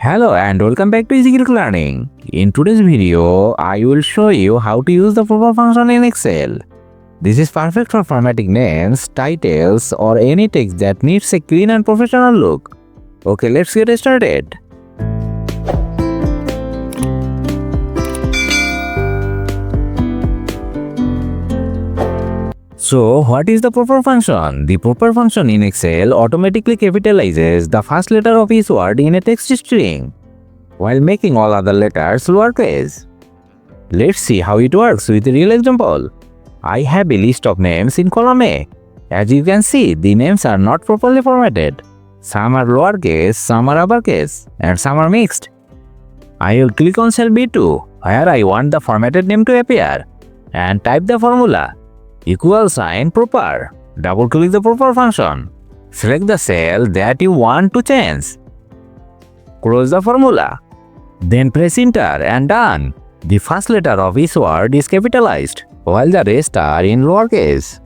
Hello and welcome back to Easy Learning. In today's video, I will show you how to use the proper function in Excel. This is perfect for formatting names, titles, or any text that needs a clean and professional look. Okay, let's get started. So, what is the proper function? The proper function in Excel automatically capitalizes the first letter of each word in a text string, while making all other letters lowercase. Let's see how it works with a real example. I have a list of names in column A. As you can see, the names are not properly formatted. Some are lowercase, some are uppercase, and some are mixed. I will click on cell B2, where I want the formatted name to appear, and type the formula =proper. Double click the proper function. Select the cell that you want to change. Close the formula. Then press enter and done. The first letter of each word is capitalized, while the rest are in lowercase.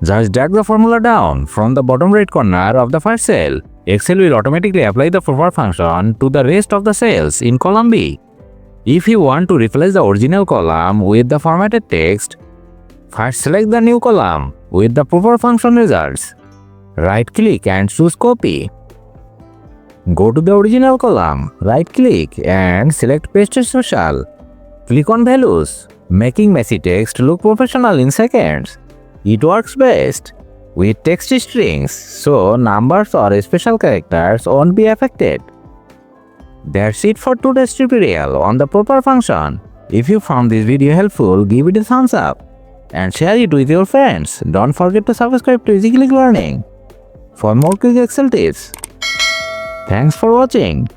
Just drag the formula down from the bottom right corner of the first cell. Excel will automatically apply the proper function to the rest of the cells in column B. If you want to replace the original column with the formatted text, first select the new column with the proper function results. Right-click and choose Copy. Go to the original column, right-click and select Paste as Social. Click on Values, making messy text look professional in seconds. It works best with text strings, so numbers or special characters won't be affected. That's it for today's tutorial on the proper function. If you found this video helpful, give it a thumbs up and share it with your friends. Don't forget to subscribe to Easy Learning for more quick Excel tips. Thanks for watching.